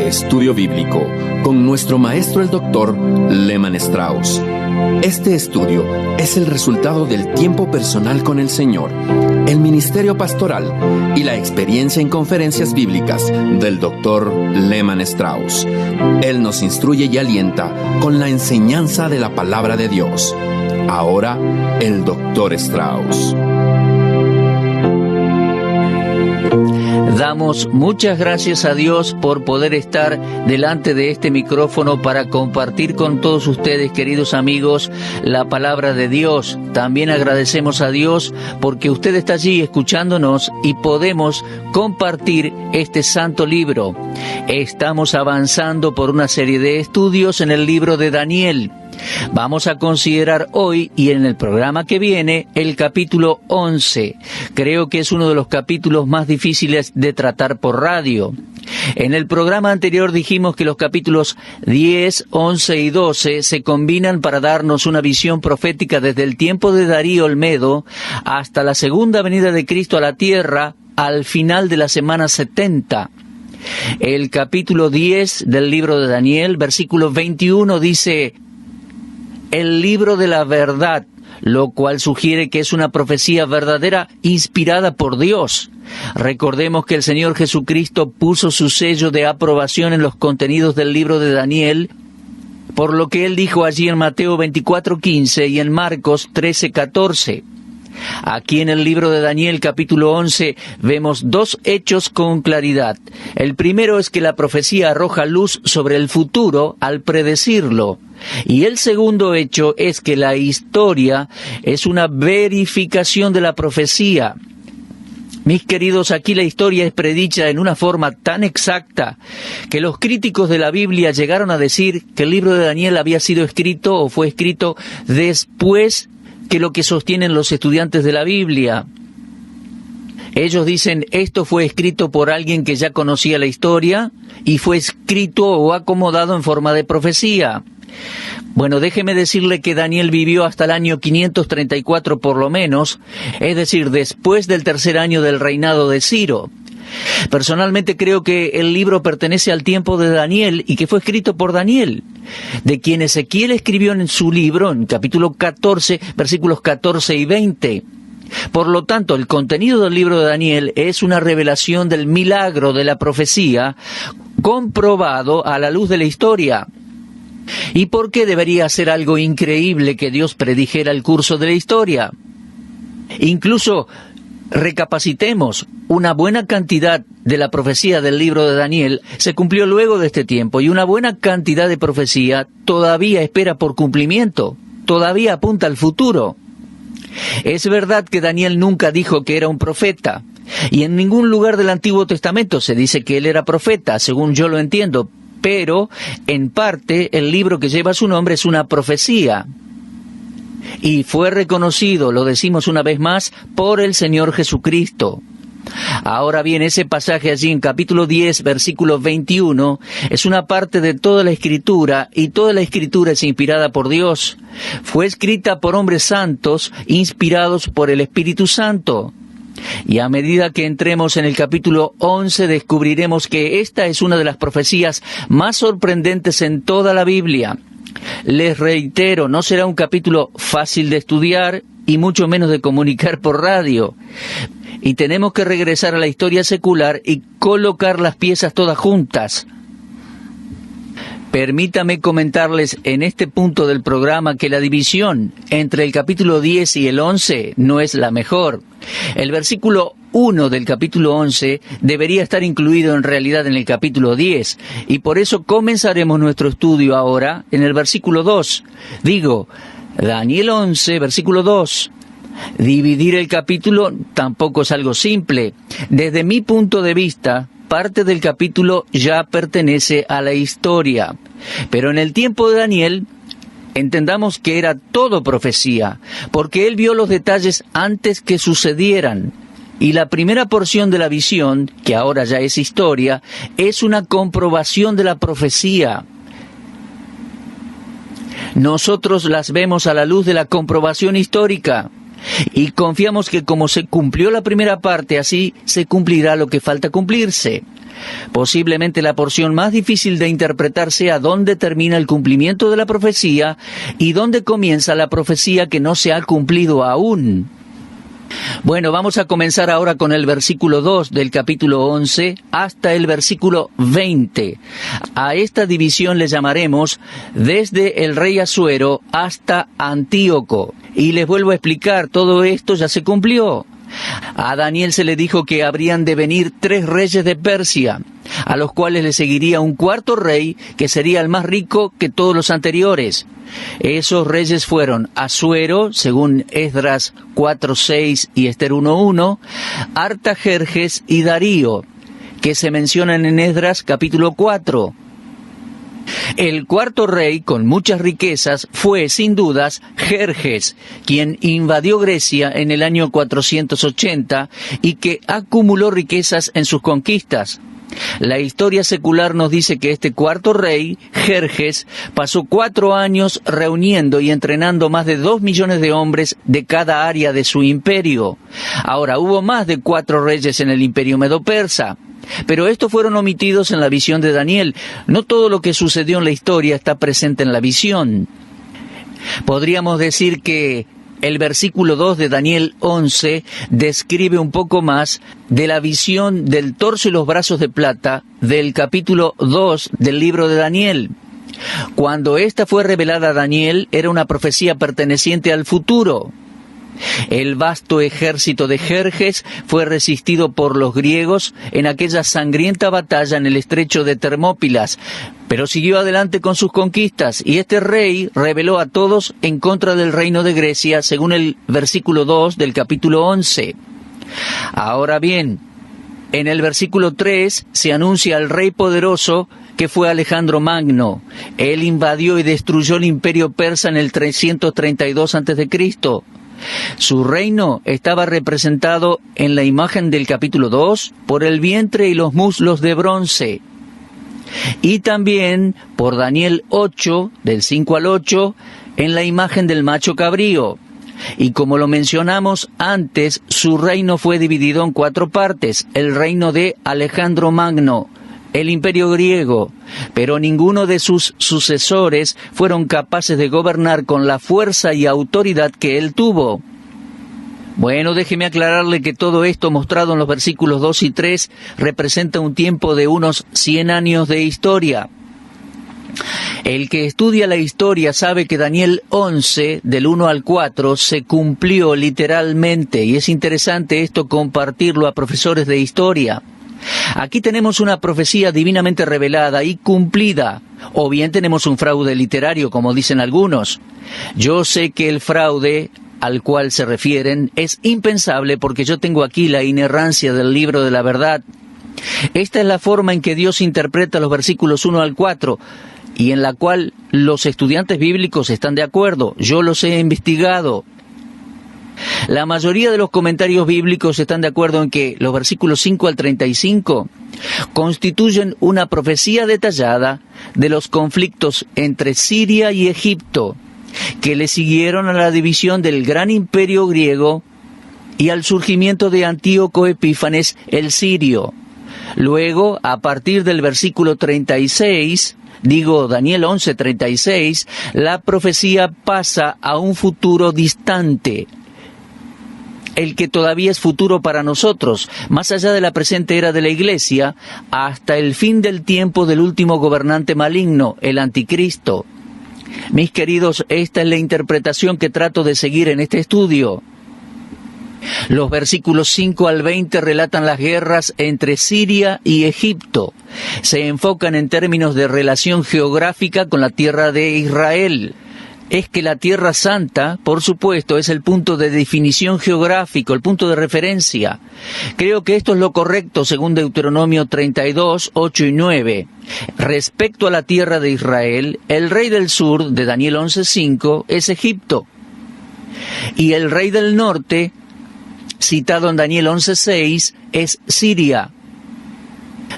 de estudio bíblico con nuestro maestro el Dr. Lehman Strauss. Este estudio es el resultado del tiempo personal con el Señor, el ministerio pastoral y la experiencia en conferencias bíblicas del Dr. Lehman Strauss. Él nos instruye y alienta con la enseñanza de la palabra de Dios. Ahora, el Dr. Strauss. Damos muchas gracias a Dios por poder estar delante de este micrófono para compartir con todos ustedes, queridos amigos, la palabra de Dios. También agradecemos a Dios porque usted está allí escuchándonos y podemos compartir este santo libro. Estamos avanzando por una serie de estudios en el libro de Daniel. Vamos a considerar hoy y en el programa que viene el capítulo 11. Creo que es uno de los capítulos más difíciles de tratar por radio. En el programa anterior dijimos que los capítulos 10, 11 y 12 se combinan para darnos una visión profética desde el tiempo de Darío Olmedo hasta la segunda venida de Cristo a la tierra al final de la semana 70. El capítulo 10 del libro de Daniel, versículo 21, dice: el libro de la verdad, lo cual sugiere que es una profecía verdadera inspirada por Dios. Recordemos que el Señor Jesucristo puso su sello de aprobación en los contenidos del libro de Daniel, por lo que Él dijo allí en Mateo 24:15 y en Marcos 13:14. Aquí en el libro de Daniel, capítulo 11, vemos dos hechos con claridad. El primero es que la profecía arroja luz sobre el futuro al predecirlo. Y el segundo hecho es que la historia es una verificación de la profecía. Mis queridos, aquí la historia es predicha en una forma tan exacta que los críticos de la Biblia llegaron a decir que el libro de Daniel había sido escrito o fue escrito después que lo que sostienen los estudiantes de la Biblia. Ellos dicen, esto fue escrito por alguien que ya conocía la historia y fue escrito o acomodado en forma de profecía. Bueno, déjeme decirle que Daniel vivió hasta el año 534 por lo menos, es decir, después del tercer año del reinado de Ciro. Personalmente creo que el libro pertenece al tiempo de Daniel y que fue escrito por Daniel, de quien Ezequiel escribió en su libro, en capítulo 14, versículos 14 y 20. Por lo tanto, el contenido del libro de Daniel es una revelación del milagro de la profecía, comprobado a la luz de la historia. ¿Y por qué debería ser algo increíble que Dios predijera el curso de la historia? Incluso, recapacitemos, una buena cantidad de la profecía del libro de Daniel se cumplió luego de este tiempo, y una buena cantidad de profecía todavía espera por cumplimiento, todavía apunta al futuro. Es verdad que Daniel nunca dijo que era un profeta, y en ningún lugar del Antiguo Testamento se dice que él era profeta, según yo lo entiendo, pero en parte el libro que lleva su nombre es una profecía. Y fue reconocido, lo decimos una vez más, por el Señor Jesucristo. Ahora bien, ese pasaje allí en capítulo 10, versículo 21, es una parte de toda la Escritura, y toda la Escritura es inspirada por Dios. Fue escrita por hombres santos, inspirados por el Espíritu Santo. Y a medida que entremos en el capítulo 11, descubriremos que esta es una de las profecías más sorprendentes en toda la Biblia. Les reitero, no será un capítulo fácil de estudiar y mucho menos de comunicar por radio. Y tenemos que regresar a la historia secular y colocar las piezas todas juntas. Permítame comentarles en este punto del programa que la división entre el capítulo 10 y el 11 no es la mejor. El versículo 1 del capítulo 11 debería estar incluido en realidad en el capítulo 10, y por eso comenzaremos nuestro estudio ahora en el versículo 2. Digo, Daniel 11, versículo 2. Dividir el capítulo tampoco es algo simple. Desde mi punto de vista, parte del capítulo ya pertenece a la historia. Pero en el tiempo de Daniel, entendamos que era todo profecía, porque él vio los detalles antes que sucedieran. Y la primera porción de la visión, que ahora ya es historia, es una comprobación de la profecía. Nosotros las vemos a la luz de la comprobación histórica. Y confiamos que como se cumplió la primera parte, así se cumplirá lo que falta cumplirse. Posiblemente la porción más difícil de interpretar sea dónde termina el cumplimiento de la profecía y dónde comienza la profecía que no se ha cumplido aún. Bueno, vamos a comenzar ahora con el versículo 2 del capítulo 11 hasta el versículo 20. A esta división le llamaremos desde el rey Asuero hasta Antíoco. Y les vuelvo a explicar, todo esto ya se cumplió. A Daniel se le dijo que habrían de venir 3 reyes de Persia, a los cuales le seguiría un cuarto rey que sería el más rico que todos los anteriores. Esos reyes fueron Asuero, según Esdras 4:6 y Ester 1:1, Artajerjes y Darío, que se mencionan en Esdras capítulo 4. El cuarto rey, con muchas riquezas, fue, sin dudas, Jerjes, quien invadió Grecia en el año 480 y que acumuló riquezas en sus conquistas. La historia secular nos dice que este cuarto rey, Jerjes, pasó 4 años reuniendo y entrenando más de 2 millones de hombres de cada área de su imperio. Ahora, hubo más de 4 reyes en el imperio medo-persa. Pero estos fueron omitidos en la visión de Daniel. No todo lo que sucedió en la historia está presente en la visión. Podríamos decir que el versículo 2 de Daniel 11 describe un poco más de la visión del torso y los brazos de plata del capítulo 2 del libro de Daniel. Cuando esta fue revelada a Daniel, era una profecía perteneciente al futuro. El vasto ejército de Jerjes fue resistido por los griegos en aquella sangrienta batalla en el estrecho de Termópilas, pero siguió adelante con sus conquistas, y este rey rebeló a todos en contra del reino de Grecia, según el versículo 2 del capítulo 11. Ahora bien, en el versículo 3 se anuncia al rey poderoso que fue Alejandro Magno. Él invadió y destruyó el imperio persa en el 332 a.C., Su reino estaba representado en la imagen del capítulo 2 por el vientre y los muslos de bronce, y también por Daniel 8, del 5 al 8, en la imagen del macho cabrío. Y como lo mencionamos antes, su reino fue dividido en 4 partes: el reino de Alejandro Magno, el imperio griego, pero ninguno de sus sucesores fueron capaces de gobernar con la fuerza y autoridad que él tuvo. Bueno, déjeme aclararle que todo esto mostrado en los versículos 2 y 3 representa un tiempo de unos 100 años de historia. El que estudia la historia sabe que Daniel 11, del 1 al 4, se cumplió literalmente, y es interesante esto compartirlo a profesores de historia. Aquí tenemos una profecía divinamente revelada y cumplida, o bien tenemos un fraude literario, como dicen algunos. Yo sé que el fraude al cual se refieren es impensable, porque yo tengo aquí la inerrancia del libro de la verdad. Esta es la forma en que Dios interpreta los versículos 1 al 4, y en la cual los estudiantes bíblicos están de acuerdo. Yo los he investigado. La mayoría de los comentarios bíblicos están de acuerdo en que los versículos 5 al 35 constituyen una profecía detallada de los conflictos entre Siria y Egipto, que le siguieron a la división del gran imperio griego y al surgimiento de Antíoco Epífanes el sirio. Luego, a partir del versículo 36, Daniel 11:36, la profecía pasa a un futuro distante, el que todavía es futuro para nosotros, más allá de la presente era de la Iglesia, hasta el fin del tiempo del último gobernante maligno, el Anticristo. Mis queridos, esta es la interpretación que trato de seguir en este estudio. Los versículos 5 al 20 relatan las guerras entre Siria y Egipto. Se enfocan en términos de relación geográfica con la tierra de Israel. Es que la Tierra Santa, por supuesto, es el punto de definición geográfico, el punto de referencia. Creo que esto es lo correcto según Deuteronomio 32, 8 y 9. Respecto a la tierra de Israel, el rey del sur, de Daniel 11:5, es Egipto. Y el rey del norte, citado en Daniel 11:6, es Siria.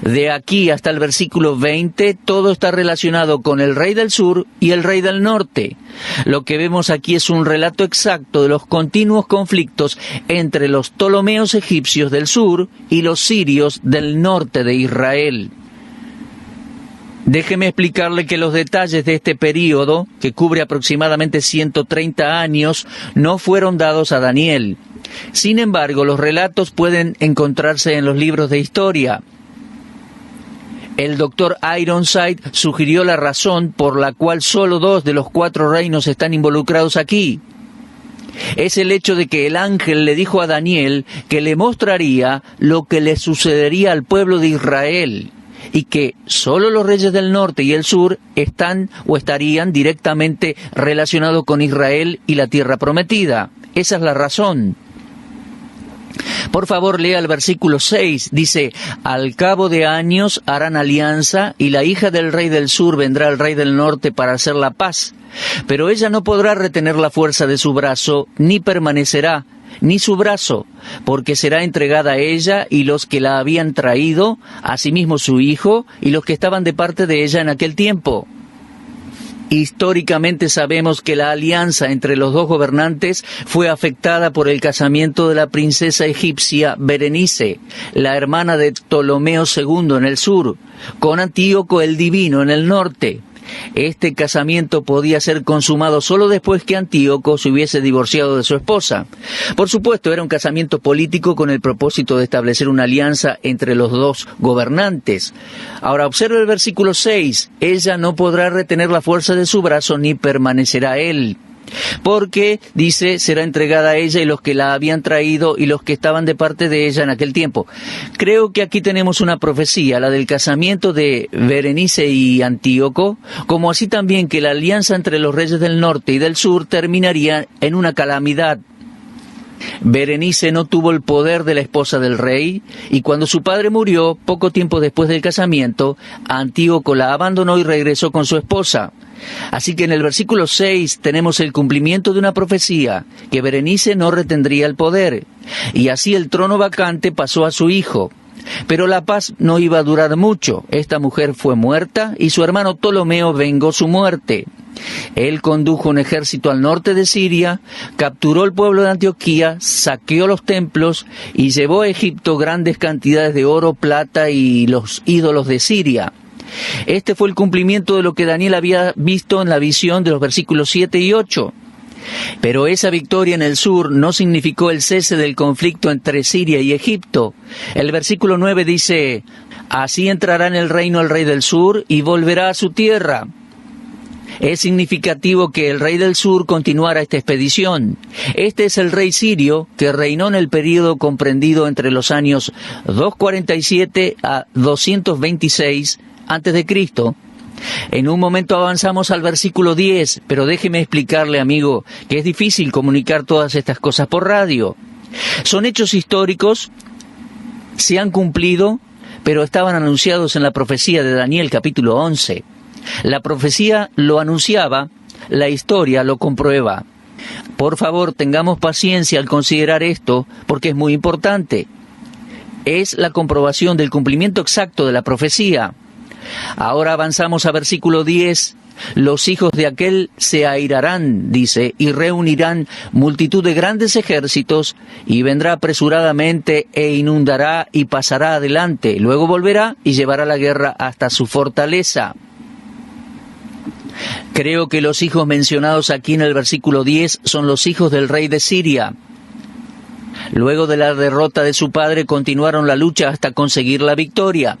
De aquí hasta el versículo 20, todo está relacionado con el rey del sur y el rey del norte. Lo que vemos aquí es un relato exacto de los continuos conflictos entre los Ptolomeos egipcios del sur y los sirios del norte de Israel. Déjeme explicarle que los detalles de este período, que cubre aproximadamente 130 años, no fueron dados a Daniel. Sin embargo, los relatos pueden encontrarse en los libros de historia. El doctor Ironside sugirió la razón por la cual solo 2 de los 4 reinos están involucrados aquí. Es el hecho de que el ángel le dijo a Daniel que le mostraría lo que le sucedería al pueblo de Israel y que solo los reyes del norte y el sur están o estarían directamente relacionados con Israel y la tierra prometida. Esa es la razón. Por favor, lea el versículo 6. Dice, al cabo de años harán alianza y la hija del rey del sur vendrá al rey del norte para hacer la paz. Pero ella no podrá retener la fuerza de su brazo, ni permanecerá, ni su brazo, porque será entregada a ella y los que la habían traído, asimismo su hijo y los que estaban de parte de ella en aquel tiempo. Históricamente sabemos que la alianza entre los 2 gobernantes fue afectada por el casamiento de la princesa egipcia Berenice, la hermana de Ptolomeo II en el sur, con Antíoco el Divino en el norte. Este casamiento podía ser consumado solo después que Antíoco se hubiese divorciado de su esposa. Por supuesto, era un casamiento político con el propósito de establecer una alianza entre los 2 gobernantes. Ahora, observe el versículo 6. Ella no podrá retener la fuerza de su brazo ni permanecerá él. Porque, dice, será entregada a ella y los que la habían traído y los que estaban de parte de ella en aquel tiempo. Creo que aquí tenemos una profecía, la del casamiento de Berenice y Antíoco, como así también que la alianza entre los reyes del norte y del sur terminaría en una calamidad. Berenice no tuvo el poder de la esposa del rey, y cuando su padre murió, poco tiempo después del casamiento, Antíoco la abandonó y regresó con su esposa. Así que en el versículo 6 tenemos el cumplimiento de una profecía, que Berenice no retendría el poder, y así el trono vacante pasó a su hijo. Pero la paz no iba a durar mucho. Esta mujer fue muerta y su hermano Ptolomeo vengó su muerte. Él condujo un ejército al norte de Siria, capturó el pueblo de Antioquía, saqueó los templos y llevó a Egipto grandes cantidades de oro, plata y los ídolos de Siria. Este fue el cumplimiento de lo que Daniel había visto en la visión de los versículos 7 y 8. Pero esa victoria en el sur no significó el cese del conflicto entre Siria y Egipto. El versículo 9 dice, así entrará en el reino el rey del sur y volverá a su tierra. Es significativo que el rey del sur continuara esta expedición. Este es el rey sirio que reinó en el período comprendido entre los años 247 a 226 a.C. En un momento avanzamos al versículo 10, pero déjeme explicarle, amigo, que es difícil comunicar todas estas cosas por radio. Son hechos históricos, se han cumplido, pero estaban anunciados en la profecía de Daniel capítulo 11. La profecía lo anunciaba, la historia lo comprueba. Por favor, tengamos paciencia al considerar esto, porque es muy importante. Es la comprobación del cumplimiento exacto de la profecía. Ahora avanzamos a versículo 10. Los hijos de aquel se airarán, dice, y reunirán multitud de grandes ejércitos, y vendrá apresuradamente e inundará y pasará adelante. Luego volverá y llevará la guerra hasta su fortaleza. Creo que los hijos mencionados aquí en el versículo 10 son los hijos del rey de Siria. Luego de la derrota de su padre continuaron la lucha hasta conseguir la victoria.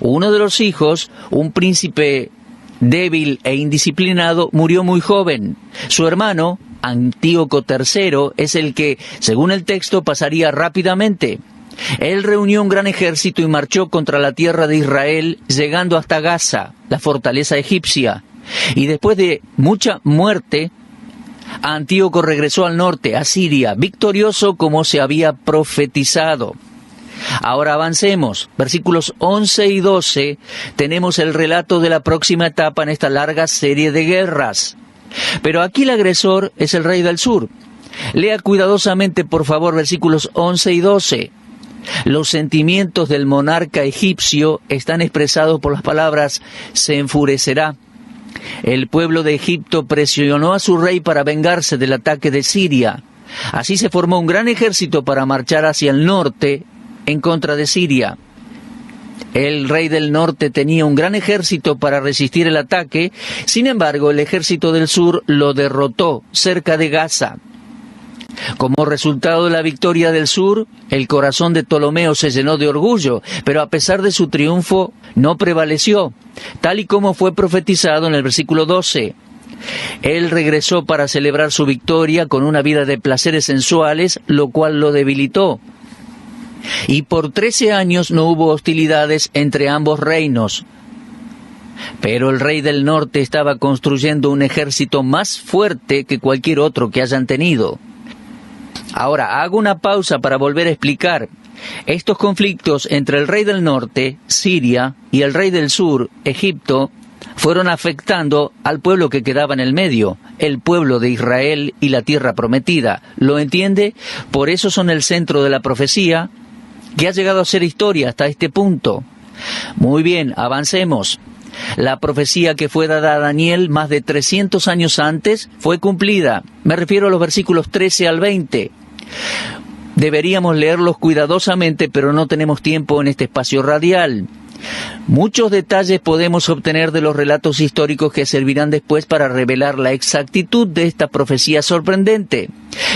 Uno de los hijos, un príncipe débil e indisciplinado, murió muy joven. Su hermano, Antíoco III, es el que, según el texto, pasaría rápidamente. Él reunió un gran ejército y marchó contra la tierra de Israel, llegando hasta Gaza, la fortaleza egipcia. Y después de mucha muerte, Antíoco regresó al norte, a Siria, victorioso como se había profetizado. Ahora avancemos. Versículos 11 y 12, tenemos el relato de la próxima etapa en esta larga serie de guerras. Pero aquí el agresor es el rey del sur. Lea cuidadosamente, por favor, versículos 11 y 12. Los sentimientos del monarca egipcio están expresados por las palabras «se enfurecerá». El pueblo de Egipto presionó a su rey para vengarse del ataque de Siria. Así se formó un gran ejército para marchar hacia el norte en contra de Siria. El rey del norte tenía un gran ejército para resistir el ataque, sin embargo el ejército del sur lo derrotó cerca de Gaza. Como resultado de la victoria del sur, el corazón de Ptolomeo se llenó de orgullo, pero a pesar de su triunfo no prevaleció, tal y como fue profetizado en el versículo 12. Él regresó para celebrar su victoria con una vida de placeres sensuales, lo cual lo debilitó. Y por 13 años no hubo hostilidades entre ambos reinos. Pero el rey del norte estaba construyendo un ejército más fuerte que cualquier otro que hayan tenido. Ahora, hago una pausa para volver a explicar. Estos conflictos entre el rey del norte, Siria, y el rey del sur, Egipto, fueron afectando al pueblo que quedaba en el medio, el pueblo de Israel y la tierra prometida. ¿Lo entiende? Por eso son el centro de la profecía, que ha llegado a ser historia hasta este punto. Muy bien, avancemos. La profecía que fue dada a Daniel más de 300 años antes fue cumplida. Me refiero a los versículos 13 al 20. Deberíamos leerlos cuidadosamente, pero no tenemos tiempo en este espacio radial. Muchos detalles podemos obtener de los relatos históricos que servirán después para revelar la exactitud de esta profecía sorprendente.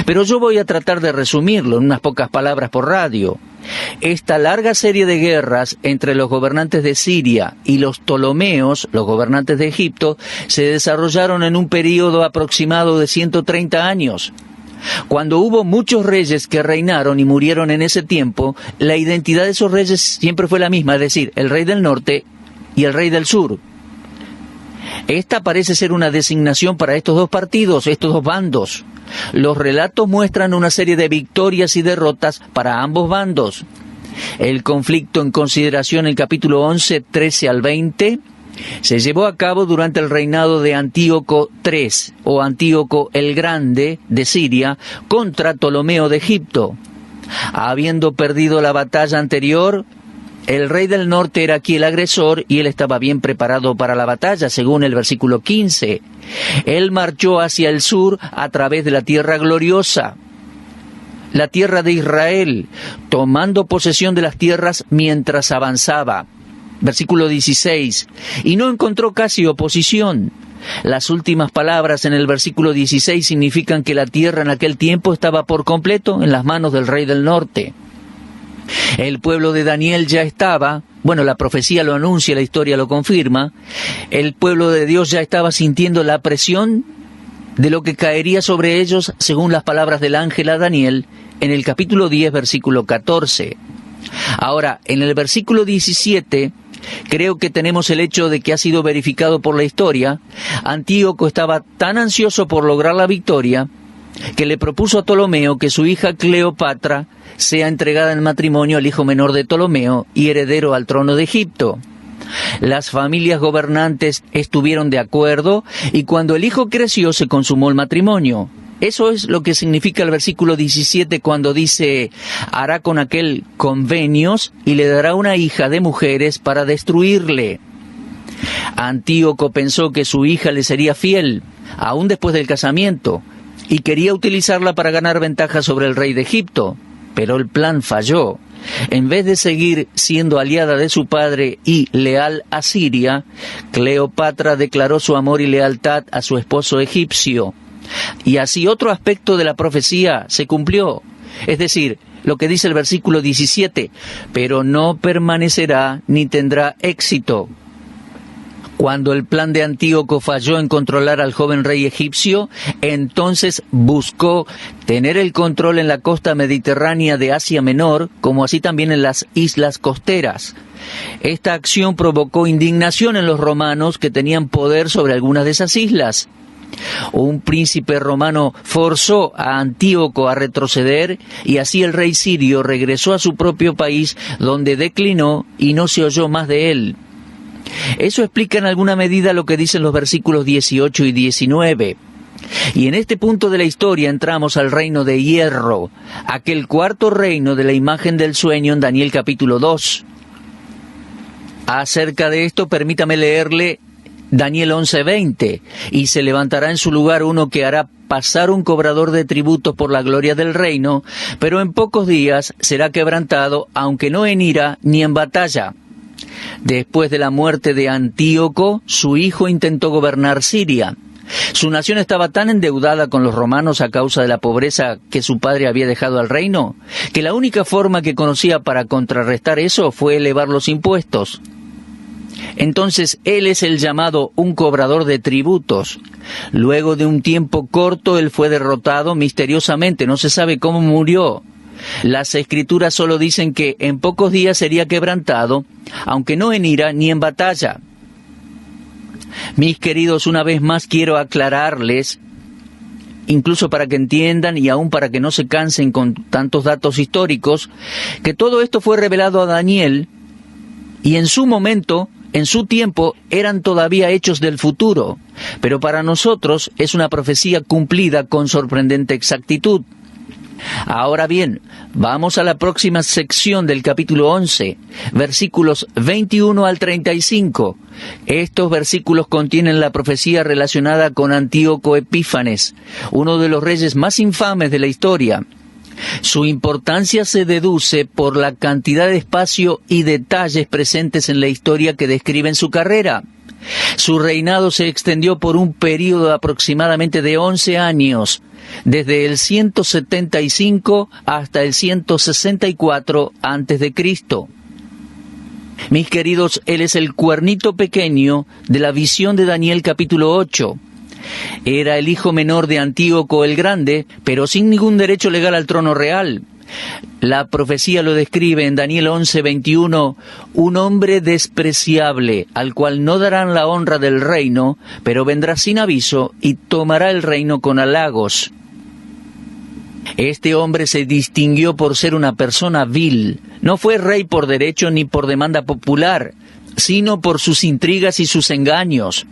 Pero yo voy a tratar de resumirlo en unas pocas palabras por radio. Esta larga serie de guerras entre los gobernantes de Siria y los Ptolomeos, los gobernantes de Egipto, se desarrollaron en un período aproximado de 130 años. Cuando hubo muchos reyes que reinaron y murieron en ese tiempo, la identidad de esos reyes siempre fue la misma, es decir, el rey del norte y el rey del sur. Esta parece ser una designación para estos dos partidos, estos dos bandos. Los relatos muestran una serie de victorias y derrotas para ambos bandos. El conflicto en consideración en capítulo 11, 13 al 20, se llevó a cabo durante el reinado de Antíoco III, o Antíoco el Grande, de Siria, contra Ptolomeo de Egipto. Habiendo perdido la batalla anterior, el rey del norte era aquí el agresor y él estaba bien preparado para la batalla, según el versículo 15. Él marchó hacia el sur a través de la tierra gloriosa, la tierra de Israel, tomando posesión de las tierras mientras avanzaba. Versículo 16, y no encontró casi oposición. Las últimas palabras en el versículo 16 significan que la tierra en aquel tiempo estaba por completo en las manos del rey del norte. El pueblo de Daniel ya estaba, bueno, la profecía lo anuncia, la historia lo confirma, el pueblo de Dios ya estaba sintiendo la presión de lo que caería sobre ellos según las palabras del ángel a Daniel en el capítulo 10, versículo 14. Ahora, en el versículo 17, creo que tenemos el hecho de que ha sido verificado por la historia. Antíoco estaba tan ansioso por lograr la victoria que le propuso a Ptolomeo que su hija Cleopatra sea entregada en matrimonio al hijo menor de Ptolomeo y heredero al trono de Egipto. Las familias gobernantes estuvieron de acuerdo y cuando el hijo creció se consumó el matrimonio. Eso es lo que significa el versículo 17 cuando dice, hará con aquel convenios y le dará una hija de mujeres para destruirle. Antíoco pensó que su hija le sería fiel, aún después del casamiento, y quería utilizarla para ganar ventaja sobre el rey de Egipto, pero el plan falló. En vez de seguir siendo aliada de su padre y leal a Siria, Cleopatra declaró su amor y lealtad a su esposo egipcio. Y así otro aspecto de la profecía se cumplió, es decir, lo que dice el versículo 17, pero no permanecerá ni tendrá éxito. Cuando el plan de Antíoco falló en controlar al joven rey egipcio, entonces buscó tener el control en la costa mediterránea de Asia Menor, como así también en las islas costeras. Esta acción provocó indignación en los romanos que tenían poder sobre algunas de esas islas. Un príncipe romano forzó a Antíoco a retroceder y así el rey sirio regresó a su propio país donde declinó y no se oyó más de él. Eso explica en alguna medida lo que dicen los versículos 18 y 19. Y en este punto de la historia entramos al reino de hierro, aquel cuarto reino de la imagen del sueño en Daniel capítulo 2. Acerca de esto, permítame leerle Daniel 11:20. Y se levantará en su lugar uno que hará pasar un cobrador de tributos por la gloria del reino, pero en pocos días será quebrantado, aunque no en ira ni en batalla. Después de la muerte de Antíoco, su hijo intentó gobernar Siria. Su nación estaba tan endeudada con los romanos a causa de la pobreza que su padre había dejado al reino, que la única forma que conocía para contrarrestar eso fue elevar los impuestos. Entonces él es el llamado un cobrador de tributos. Luego de un tiempo corto él fue derrotado misteriosamente, no se sabe cómo murió. Las escrituras solo dicen que en pocos días sería quebrantado, aunque no en ira ni en batalla. Mis queridos, una vez más quiero aclararles, incluso para que entiendan y aún para que no se cansen con tantos datos históricos, que todo esto fue revelado a Daniel y en su momento, en su tiempo, eran todavía hechos del futuro, pero para nosotros es una profecía cumplida con sorprendente exactitud. Ahora bien, vamos a la próxima sección del capítulo 11, versículos 21 al 35. Estos versículos contienen la profecía relacionada con Antíoco Epífanes, uno de los reyes más infames de la historia. Su importancia se deduce por la cantidad de espacio y detalles presentes en la historia que describen su carrera. Su reinado se extendió por un período aproximadamente de 11 años, desde el 175 hasta el 164 a.C. Mis queridos, él es el cuernito pequeño de la visión de Daniel capítulo 8. Era el hijo menor de Antíoco el Grande, pero sin ningún derecho legal al trono real. La profecía lo describe en Daniel 11:21, un hombre despreciable, al cual no darán la honra del reino, pero vendrá sin aviso y tomará el reino con halagos. Este hombre se distinguió por ser una persona vil. No fue rey por derecho ni por demanda popular, sino por sus intrigas y sus engaños.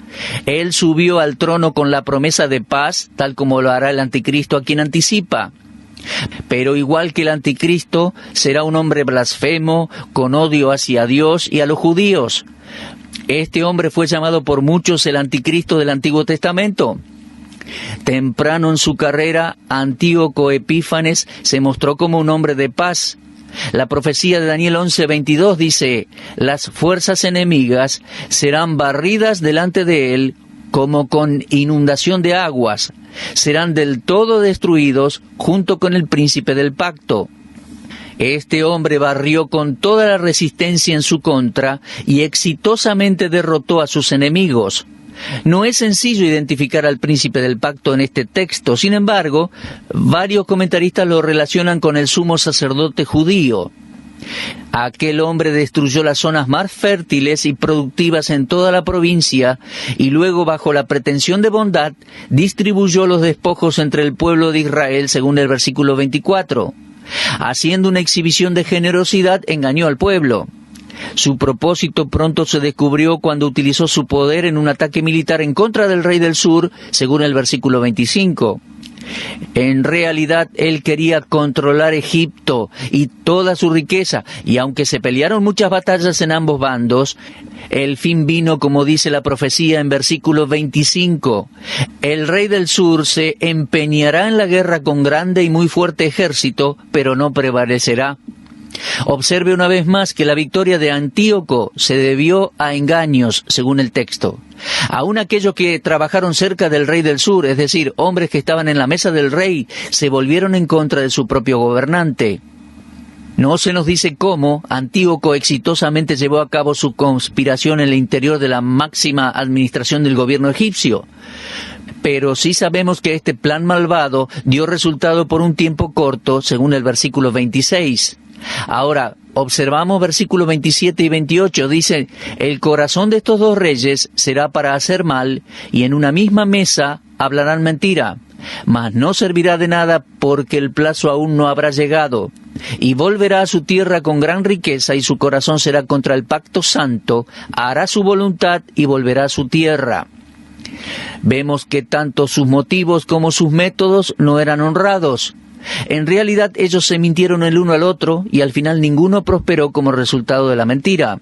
Él subió al trono con la promesa de paz, tal como lo hará el anticristo a quien anticipa. Pero igual que el anticristo, será un hombre blasfemo, con odio hacia Dios y a los judíos. Este hombre fue llamado por muchos el anticristo del Antiguo Testamento. Temprano en su carrera, Antíoco Epífanes se mostró como un hombre de paz. La profecía de Daniel 11:22 dice, las fuerzas enemigas serán barridas delante de él como con inundación de aguas, serán del todo destruidos junto con el príncipe del pacto. Este hombre barrió con toda la resistencia en su contra y exitosamente derrotó a sus enemigos. No es sencillo identificar al príncipe del pacto en este texto, sin embargo, varios comentaristas lo relacionan con el sumo sacerdote judío. Aquel hombre destruyó las zonas más fértiles y productivas en toda la provincia y luego, bajo la pretensión de bondad, distribuyó los despojos entre el pueblo de Israel, según el versículo 24. Haciendo una exhibición de generosidad, engañó al pueblo. Su propósito pronto se descubrió cuando utilizó su poder en un ataque militar en contra del rey del sur, según el versículo 25. En realidad, él quería controlar Egipto y toda su riqueza, y aunque se pelearon muchas batallas en ambos bandos, el fin vino, como dice la profecía en versículo 25. El rey del sur se empeñará en la guerra con grande y muy fuerte ejército, pero no prevalecerá. Observe una vez más que la victoria de Antíoco se debió a engaños, según el texto. Aún aquellos que trabajaron cerca del rey del sur, es decir, hombres que estaban en la mesa del rey, se volvieron en contra de su propio gobernante. No se nos dice cómo Antíoco exitosamente llevó a cabo su conspiración en el interior de la máxima administración del gobierno egipcio. Pero sí sabemos que este plan malvado dio resultado por un tiempo corto, según el versículo 26. Ahora, observamos versículos 27 y 28, dice, el corazón de estos dos reyes será para hacer mal, y en una misma mesa hablarán mentira, mas no servirá de nada porque el plazo aún no habrá llegado, y volverá a su tierra con gran riqueza, y su corazón será contra el pacto santo, hará su voluntad y volverá a su tierra. Vemos que tanto sus motivos como sus métodos no eran honrados. En realidad ellos se mintieron el uno al otro y al final ninguno prosperó como resultado de la mentira.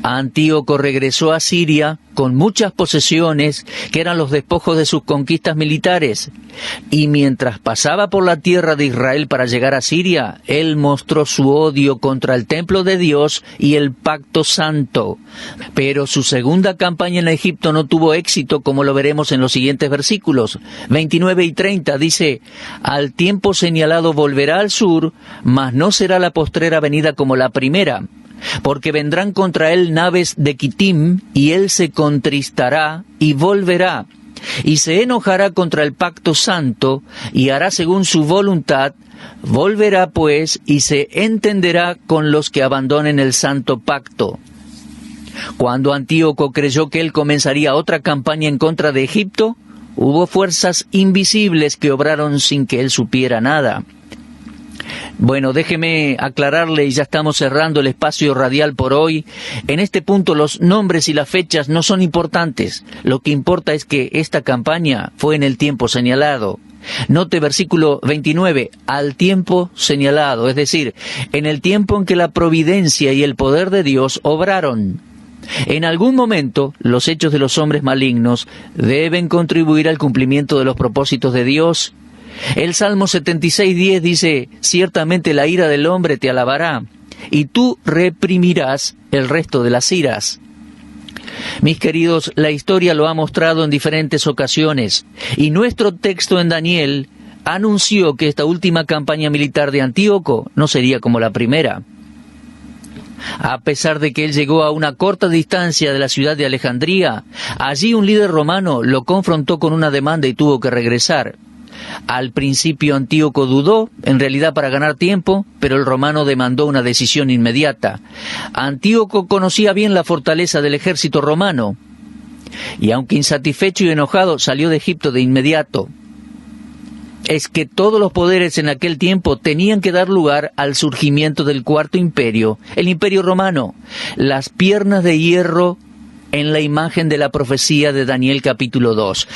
Antíoco regresó a Siria con muchas posesiones que eran los despojos de sus conquistas militares, y mientras pasaba por la tierra de Israel para llegar a Siria, él mostró su odio contra el templo de Dios y el pacto santo. Pero su segunda campaña en Egipto no tuvo éxito, como lo veremos en los siguientes versículos 29 y 30. Dice: al tiempo señalado volverá al sur, mas no será la postrera venida como la primera. Porque vendrán contra él naves de Quitim, y él se contristará y volverá, y se enojará contra el pacto santo, y hará según su voluntad. Volverá pues, y se entenderá con los que abandonen el santo pacto. Cuando Antíoco creyó que él comenzaría otra campaña en contra de Egipto, hubo fuerzas invisibles que obraron sin que él supiera nada. Bueno, déjeme aclararle, y ya estamos cerrando el espacio radial por hoy. En este punto los nombres y las fechas no son importantes. Lo que importa es que esta campaña fue en el tiempo señalado. Note versículo 29, al tiempo señalado, es decir, en el tiempo en que la providencia y el poder de Dios obraron. En algún momento, los hechos de los hombres malignos deben contribuir al cumplimiento de los propósitos de Dios. El Salmo 76:10 dice: ciertamente la ira del hombre te alabará, y tú reprimirás el resto de las iras. Mis queridos, la historia lo ha mostrado en diferentes ocasiones, y nuestro texto en Daniel anunció que esta última campaña militar de Antíoco no sería como la primera. A pesar de que él llegó a una corta distancia de la ciudad de Alejandría, allí un líder romano lo confrontó con una demanda y tuvo que regresar. Al principio Antíoco dudó, en realidad para ganar tiempo, pero el romano demandó una decisión inmediata. Antíoco conocía bien la fortaleza del ejército romano, y aunque insatisfecho y enojado, salió de Egipto de inmediato. Es que todos los poderes en aquel tiempo tenían que dar lugar al surgimiento del cuarto imperio, el imperio romano, las piernas de hierro en la imagen de la profecía de Daniel capítulo 2.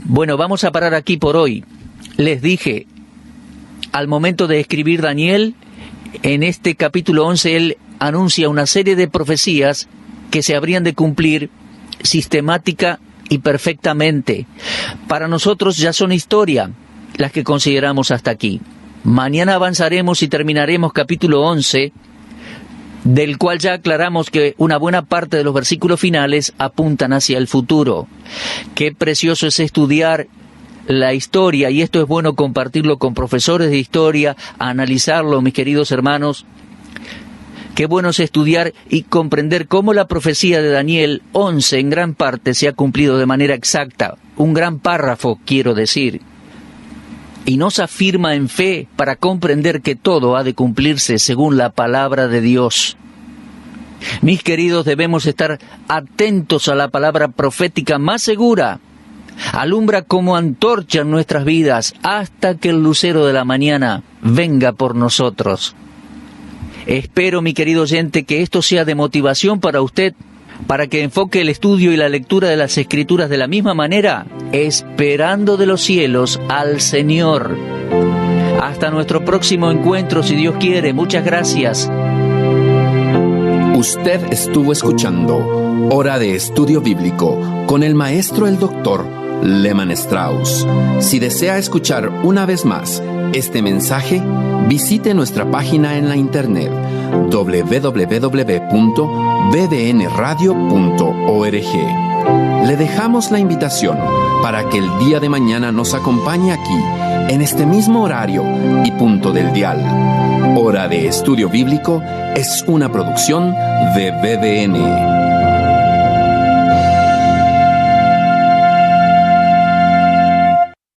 Bueno, vamos a parar aquí por hoy. Les dije, al momento de escribir Daniel, en este capítulo 11, él anuncia una serie de profecías que se habrían de cumplir sistemática y perfectamente. Para nosotros ya son historia las que consideramos hasta aquí. Mañana avanzaremos y terminaremos capítulo 11, del cual ya aclaramos que una buena parte de los versículos finales apuntan hacia el futuro. Qué precioso es estudiar la historia, y esto es bueno compartirlo con profesores de historia, analizarlo, mis queridos hermanos. Qué bueno es estudiar y comprender cómo la profecía de Daniel 11 en gran parte se ha cumplido de manera exacta. Un gran párrafo, quiero decir. Y nos afirma en fe para comprender que todo ha de cumplirse según la palabra de Dios. Mis queridos, debemos estar atentos a la palabra profética más segura. Alumbra como antorcha en nuestras vidas hasta que el lucero de la mañana venga por nosotros. Espero, mi querido oyente, que esto sea de motivación para usted, para que enfoque el estudio y la lectura de las Escrituras de la misma manera, esperando de los cielos al Señor. Hasta nuestro próximo encuentro, si Dios quiere. Muchas gracias. Usted estuvo escuchando Hora de Estudio Bíblico con el maestro el doctor Lehman Strauss. Si desea escuchar una vez más este mensaje, visite nuestra página en la internet www.bbnradio.org. Le dejamos la invitación para que el día de mañana nos acompañe aquí, en este mismo horario y punto del dial. Hora de Estudio Bíblico es una producción de BBN.